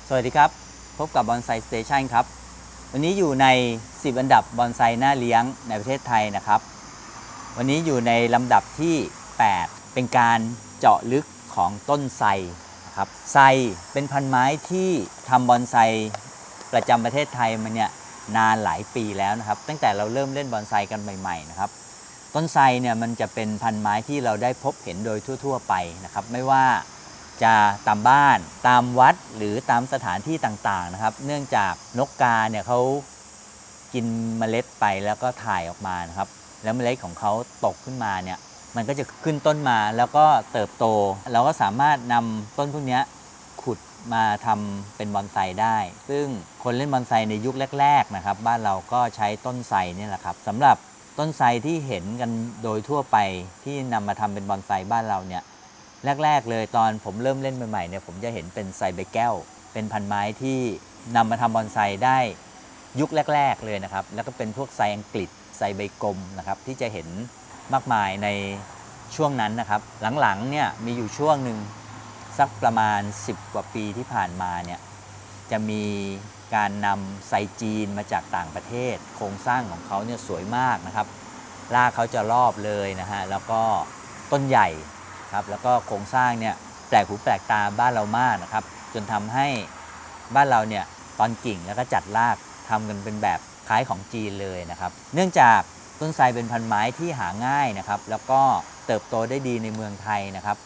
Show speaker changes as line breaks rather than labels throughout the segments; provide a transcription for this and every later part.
สวัสดีครับพบกับบอนไซสเตชันครับวันนี้อยู่ใน10อันดับบอนไซน่าเลี้ยงในประเทศไทยนะครับวันนี้อยู่ในลำดับที่8เป็นการเจาะลึกของต้นไทรนะครับไทรเป็นพันไม้ที่ทำบอนไซประจำประเทศไทยมาเนี่ยนานหลายปีแล้วนะครับตั้งแต่เราเริ่มเล่นบอนไซกันใหม่ๆนะครับต้นไทรเนี่ยมันจะเป็นพันไม้ที่เราได้พบเห็นโดยทั่วๆไปนะครับไม่ว่าจะตามบ้านตามวัดหรือตามสถานที่ต่างๆนะครับเนื่องจากนกกาเนี่ยเขากินเมล็ดไปแล้วก็ถ่ายออกมานะครับแล้วเมล็ดของเขาตกขึ้นมาเนี่ยมันก็จะขึ้นต้นมาแล้วก็เติบโตเราก็สามารถนำต้นพวกนี้ขุดมาทำเป็นบอนไซได้ซึ่งคนเล่นบอนไซในยุคแรกๆนะครับบ้านเราก็ใช้ต้นไทรนี่แหละครับสำหรับต้นไทรที่เห็นกันโดยทั่วไปที่นำมาทำเป็นบอนไซบ้านเราเนี่ยแรกๆเลยตอนผมเริ่มเล่นใหม่ๆเนี่ยผมจะเห็นเป็นไทรใบแก้วเป็นพันไม้ที่นำมาทำบอนไซได้ยุคแรกๆเลยนะครับแล้วก็เป็นพวกไทรอังกฤษไทรใบกลมนะครับที่จะเห็นมากมายในช่วงนั้นนะครับหลังๆเนี่ยมีอยู่ช่วงหนึ่งสักประมาณ10กว่าปีที่ผ่านมาเนี่ยจะมีการนำไทรจีนมาจากต่างประเทศโครงสร้างของเขาเนี่ยสวยมากนะครับรากเขาจะรอบเลยนะฮะแล้วก็ต้นใหญ่ครับแล้วก็โครงสร้างเนี่ยแปลกหูแปลกตาบ้านเรามากนะครับจนทำให้บ้านเราเนี่ยตอนกิ่งแล้วก็จัดรากทำกันเป็นแบบคล้ายของจีนเลยนะครับเนื่องจากต้นไทรเป็นพันไม้ที่หาง่ายนะครับแล้วก็เติบโตได้ดีในเมืองไทยนะครับ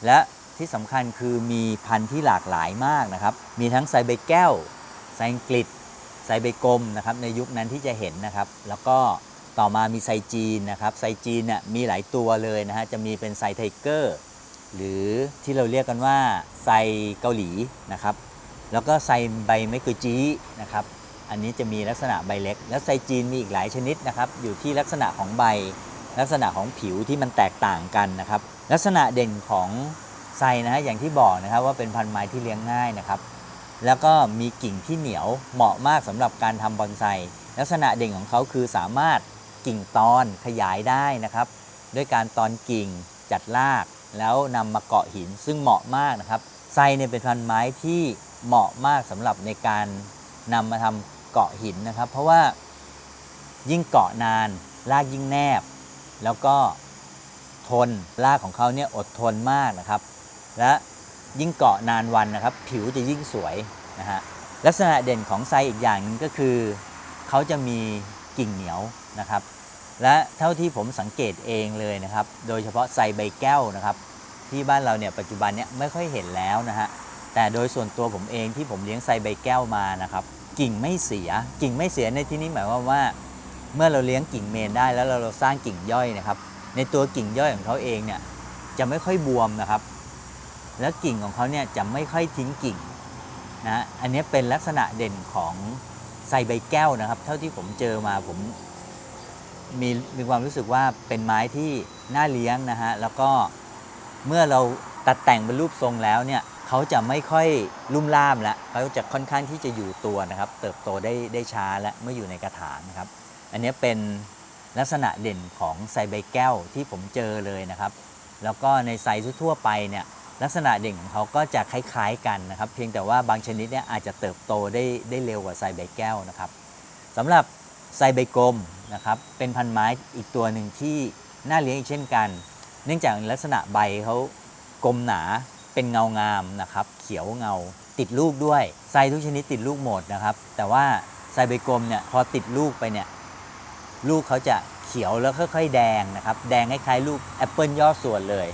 และที่สำคัญคือมีพันธุ์ที่หลากหลายมากนะครับมีทั้งไทรใบแก้วไทรอังกฤษไทรใบกลมนะครับในยุคนั้นที่จะเห็นนะครับแล้วก็ต่อมามีไทรจีนนะครับไทรจีนเนี่ยมีหลายตัวเลยนะฮะจะมีเป็นไทรไทเกอร์หรือที่เราเรียกกันว่าไทรเกาหลีนะครับแล้วก็ไทรใบไมกุจีนะครับอันนี้จะมีลักษณะใบเล็กแล้วไทรจีนมีอีกหลายชนิดนะครับอยู่ที่ลักษณะของใบลักษณะของผิวที่มันแตกต่างกันนะครับลักษณะเด่นของไทรนะฮะอย่างที่บอกนะครับว่าเป็นพันไม้ที่เลี้ยงง่ายนะครับแล้วก็มีกิ่งที่เหนียวเหมาะมากสำหรับการทำบอนไซลักษณะเด่นของเขาคือสามารถกิ่งตอนขยายได้นะครับด้วยการตอนกิ่งจัดรากแล้วนำมาเกาะหินซึ่งเหมาะมากนะครับไทรเนี่ยเป็นพันไม้ที่เหมาะมากสำหรับในการนำมาทำเกาะหินนะครับเพราะว่ายิ่งเกาะนานรากยิ่งแนบแล้วก็ทนรากของเขาเนี่ยอดทนมากนะครับและยิ่งเกาะนานวันนะครับผิวจะยิ่งสวยนะฮะลักษณะเด่นของไทรอีกอย่างหนึ่งก็คือเขาจะมีกิ่งเหนียวนะครับและเท่าที่ผมสังเกตเองเลยนะครับโดยเฉพาะไทรใบแก้วนะครับที่บ้านเราเนี่ยปัจจุบันเนี่ยไม่ค่อยเห็นแล้วนะฮะแต่โดยส่วนตัวผมเองที่ผมเลี้ยงไทรใบแก้วมานะครับกิ่งไม่เสียในที่นี้หมายความว่าเมื่อเราเลี้ยงกิ่งเมนได้แล้วเราสร้างกิ่งย่อยนะครับในตัวกิ่งย่อยของเขาเองเนี่ยจะไม่ค่อยบวมนะครับแล้วกิ่งของเขาเนี่ยจะไม่ค่อยทิ้งกิ่งนะอันนี้เป็นลักษณะเด่นของไทรใบแก้วนะครับเท่าที่ผมเจอมาผมมีความรู้สึกว่าเป็นไม้ที่น่าเลี้ยงนะฮะแล้วก็เมื่อเราตัดแต่งเป็นรูปทรงแล้วเนี่ยเขาจะไม่ค่อยลุ่มล่ามแล้วเขาจะค่อนข้างที่จะอยู่ตัวนะครับเติบโตได้ช้าและเมื่ออยู่ในกระถางนะครับอันนี้เป็นลักษณะเด่นของไทรใบแก้วที่ผมเจอเลยนะครับแล้วก็ในไทรทั่วไปเนี่ยลักษณะเด่นของเขาก็จะคล้ายๆกันนะครับเพียงแต่ว่าบางชนิดเนี่ยอาจจะเติบโตได้เร็วกว่าไทรใบแก้วนะครับสำหรับไทรใบกลมนะครับเป็นพันไม้อีกตัวหนึ่งที่น่าเลี้ยงอีกเช่นกันเนื่องจากลักษณะใบเขากลมหนาเป็นเงางามนะครับเขียวเงาติดลูกด้วยไทรทุกชนิดติดลูกหมดนะครับแต่ว่าไทรใบกลมเนี่ยพอติดลูกไปเนี่ยลูกเขาจะเขียวแล้วค่อยๆแดงนะครับแดงคล้ายๆลูกแอปเปิลย่อส่วนเลย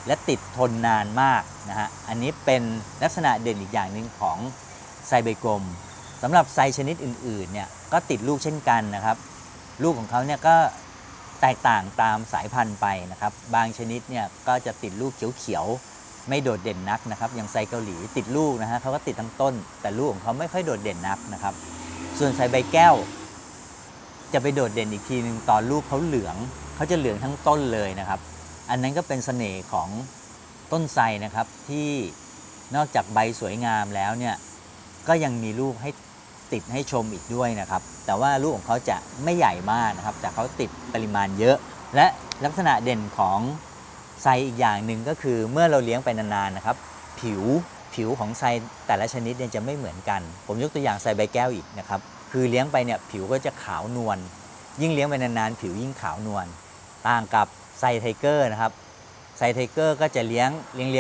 และติดทนนานมากนะฮะอันนี้เป็นลักษณะเด่นอีกอย่างหนึ่งของไทรใบกลมสำหรับไทรชนิดอื่นๆเนี่ยก็ติดลูกเช่นกันนะครับลูกของเขาเนี่ยก็แตกต่างตามสายพันธุ์ไปนะครับบางชนิดเนี่ยก็จะติดลูกเขียวๆไม่โดดเด่นนักนะครับอย่างไทรเกาหลีติดลูกนะฮะเขาก็ติดทั้งต้นแต่ลูกของเขาไม่ค่อยโดดเด่นนักนะครับส่วนไทรใบแก้วจะไปโดดเด่นอีกทีนึงตอนลูกเขาเหลืองเขาจะเหลืองทั้งต้นเลยนะครับอันนั้นก็เป็นเสน่ห์ของต้นไทรนะครับที่นอกจากใบสวยงามแล้วเนี่ยก็ยังมีลูกให้ติดให้ชมอีกด้วยนะครับแต่ว่าลูกของเขาจะไม่ใหญ่มากนะครับแต่เขาติดปริมาณเยอะและลักษณะเด่นของไทรอีกอย่างหนึ่งก็คือเมื่อเราเลี้ยงไปนานๆนะครับผิ ผิวของไซแต่ละชนิดเนี่ยจะไม่เหมือนกันผมยกตัวอย่างไซใบแก้วอีกนะครับคือเลี้ยงไปเนี่ยผิวก็จะขาวนวลยิ่งเลี้ยงไปนานๆผิวยิ่งขาวนวลต่างกับไซไทเกอร์นะครับไซไทเกอร์ก็จะเลี้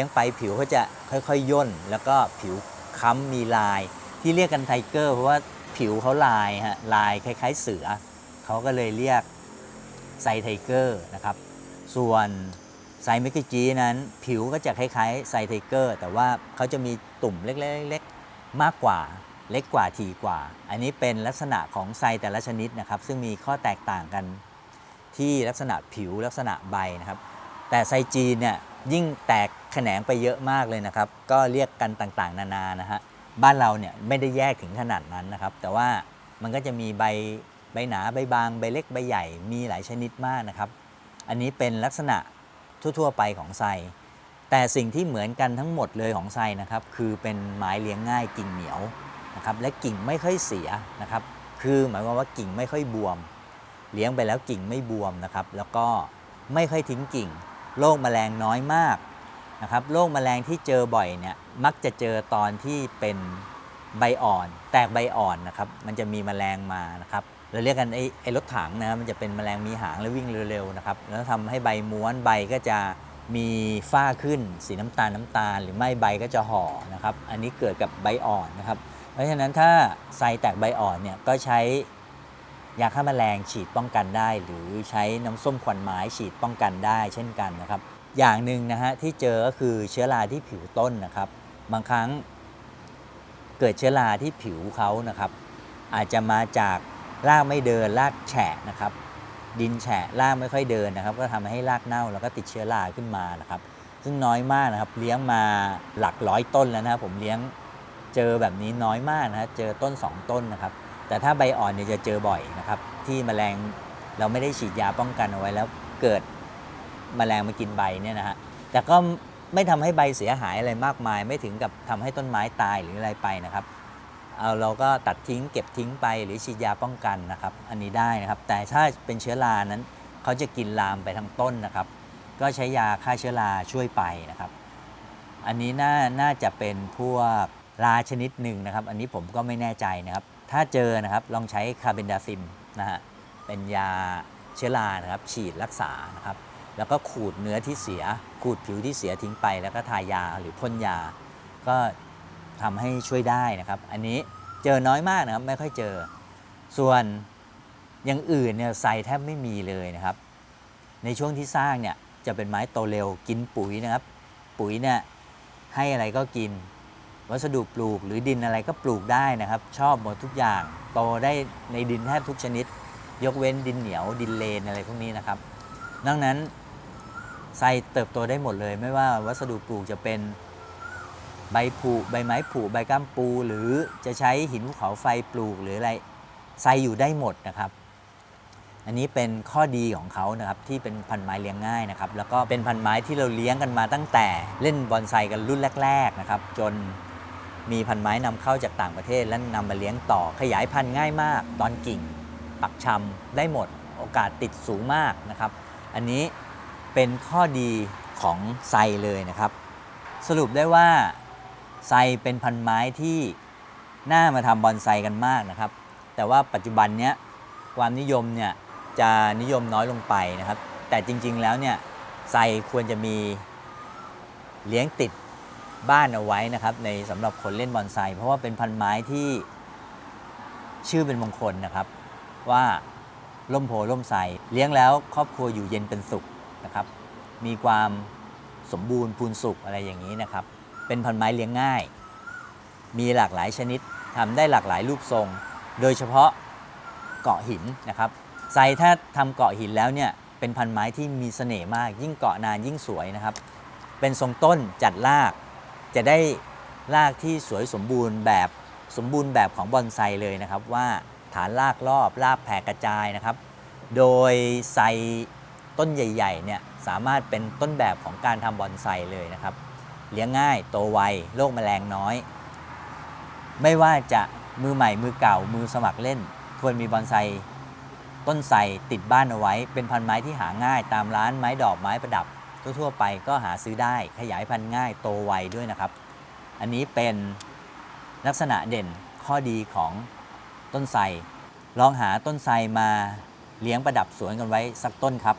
ยงไปผิวก็จะค่อยๆย่นแล้วก็ผิวค้ำมีลายที่เรียกกันไทเกอร์เพราะว่าผิวเขาลายฮะลายคล้ายๆเสือเขาก็เลยเรียกไซไทเกอร์นะครับส่วนไซเมกิจีนั้นผิวก็จะคล้ายๆไซไทเกอร์แต่ว่าเขาจะมีตุ่มเล็กๆมากกว่าเล็กกว่าถี่กว่าอันนี้เป็นลักษณะของไซแต่ละชนิดนะครับซึ่งมีข้อแตกต่างกันที่ลักษณะผิวลักษณะใบนะครับแต่ไซจีนเนี่ยยิ่งแตกแขนงไปเยอะมากเลยนะครับก็เรียกกันต่างๆนานานะฮะบ้านเราเนี่ยไม่ได้แยกถึงขนาดนั้นนะครับแต่ว่ามันก็จะมีใบหนาใบบางใบเล็กใบใหญ่มีหลายชนิดมากนะครับอันนี้เป็นลักษณะทั่วๆไปของไซแต่สิ่งที่เหมือนกันทั้งหมดเลยของไซนะครับคือเป็นไม้เลี้ยงง่ายกิ่งเหนียวนะครับและกิ่งไม่ค่อยเสียนะครับคือหมายความว่ากิ่งไม่ค่อยบวมเลี้ยงไปแล้วกิ่งไม่บวมนะครับแล้วก็ไม่ค่อยทิ้งกิ่งโรคแมลงน้อยมากนะครับโรคแมลงที่เจอบ่อยเนี่ยมักจะเจอตอนที่เป็นใบอ่อนแตกใบอ่อนนะครับมันจะมีแมลงมานะครับเราเรียกกันไอ้รถถังนะมันจะเป็นแมลงมีหางและวิ่งเร็วๆนะครับแล้วทำให้ใบม้วนใบก็จะมีฝ้าขึ้นสีน้ำตาลหรือไม่ใบก็จะห่อนะครับอันนี้เกิดกับใบอ่อนนะครับเพราะฉะนั้นถ้าไซแตกใบอ่อนเนี่ยก็ใช้ยาฆ่าแมลงฉีดป้องกันได้หรือใช้น้ำส้มควันไม้ฉีดป้องกันได้เช่นกันนะครับอย่างหนึ่งนะฮะที่เจอก็คือเชื้อราที่ผิวต้นนะครับบางครั้งเกิดเชื้อราที่ผิวเขานะครับอาจจะมาจากรากไม่เดินรากแฉะนะครับดินแฉะรากไม่ค่อยเดินนะครับก็ทำให้รากเน่าแล้วก็ติดเชื้อราขึ้นมานะครับซึ่งน้อยมากนะครับเลี้ยงมาหลักร้อยต้นแล้วนะครับผมเลี้ยงเจอแบบนี้น้อยมากนะฮะเจอต้น2ต้นนะครับแต่ถ้าใบอ่อนเนี่ยจะเจอบ่อยนะครับที่แมลงเราไม่ได้ฉีดยาป้องกันเอาไว้แล้วเกิดแมลงมากินใบเนี่ยนะฮะแต่ก็ไม่ทำให้ใบเสียหายอะไรมากมายไม่ถึงกับทำให้ต้นไม้ตายหรืออะไรไปนะครับเราก็ตัดทิ้งเก็บทิ้งไปหรือฉีดยาป้องกันนะครับอันนี้ได้นะครับแต่ถ้าเป็นเชื้อรานั้นเขาจะกินลามไปทั้งต้นนะครับก็ใช้ยาฆ่าเชื้อราช่วยไปนะครับอันนี้น่าจะเป็นพวกราชนิดหนึ่งนะครับอันนี้ผมก็ไม่แน่ใจนะครับถ้าเจอนะครับลองใช้คาร์เบนดาซิมนะฮะเป็นยาเชื้อรานะครับฉีดรักษานะครับแล้วก็ขูดเนื้อที่เสียขูดผิวที่เสียทิ้งไปแล้วก็ทายาหรือพ่นยาก็ทำให้ช่วยได้นะครับอันนี้เจอน้อยมากนะครับไม่ค่อยเจอส่วนอย่างอื่นเนี่ยไซแทบไม่มีเลยนะครับในช่วงที่สร้างเนี่ยจะเป็นไม้โตเร็วกินปุ๋ยนะครับปุ๋ยเนี่ยให้อะไรก็กินวัสดุปลูกหรือดินอะไรก็ปลูกได้นะครับชอบหมดทุกอย่างโตได้ในดินแทบทุกชนิดยกเว้นดินเหนียวดินเลนอะไรพวกนี้นะครับดังนั้นไซเติบโตได้หมดเลยไม่ว่าวัสดุปลูกจะเป็นใบผุใบไม้ผุใบก้ามปูหรือจะใช้หินภูเขาไฟปลูกหรืออะไรไซอยู่ได้หมดนะครับอันนี้เป็นข้อดีของเขานะครับที่เป็นพันไม้เลี้ยงง่ายนะครับแล้วก็เป็นพันไม้ที่เราเลี้ยงกันมาตั้งแต่เล่นบอนไซกันรุ่นแรกๆนะครับจนมีพันไม้นำเข้าจากต่างประเทศและนำมาเลี้ยงต่อขยายพันธุ์ง่ายมากตอนกิ่งปักชำได้หมดโอกาสติดสูงมากนะครับอันนี้เป็นข้อดีของไซเลยนะครับสรุปได้ว่าไซเป็นพันไม้ที่น่ามาทำบอนไซกันมากนะครับแต่ว่าปัจจุบันนี้ความนิยมเนี่ยจะนิยมน้อยลงไปนะครับแต่จริงๆแล้วเนี่ยไซควรจะมีเลี้ยงติดบ้านเอาไว้นะครับในสำหรับคนเล่นบอนไซเพราะว่าเป็นพันไม้ที่ชื่อเป็นมงคลนะครับว่าร่มโพร่มไทรเลี้ยงแล้วครอบครัวอยู่เย็นเป็นสุขนะครับมีความสมบูรณ์พูนสุขอะไรอย่างนี้นะครับเป็นพันไม้เลี้ยงง่ายมีหลากหลายชนิดทำได้หลากหลายรูปทรงโดยเฉพาะเกาะหินนะครับไซถ้าทำเกาะหินแล้วเนี่ยเป็นพันไม้ที่มีเสน่ห์มากยิ่งเกาะนานยิ่งสวยนะครับเป็นทรงต้นจัดรากจะได้รากที่สวยสมบูรณ์แบบของบอนไซเลยนะครับว่าฐานรากรอบรากแผ่กระจายนะครับโดยไซต้นใหญ่ๆเนี่ยสามารถเป็นต้นแบบของการทำบอนไซเลยนะครับเลี้ยงง่ายโตไวโรคแมลงน้อยไม่ว่าจะมือใหม่มือเก่ามือสมัครเล่นควรมีบอนไซต้นไทรติดบ้านเอาไว้เป็นพันไม้ที่หาง่ายตามร้านไม้ดอกไม้ประดับทั่วๆไปก็หาซื้อได้ขยายพันธุ์ง่ายโตไวด้วยนะครับ อันนี้เป็นลักษณะเด่นข้อดีของต้นไทรลองหาต้นไทรมาเลี้ยงประดับสวนกันไว้สักต้นครับ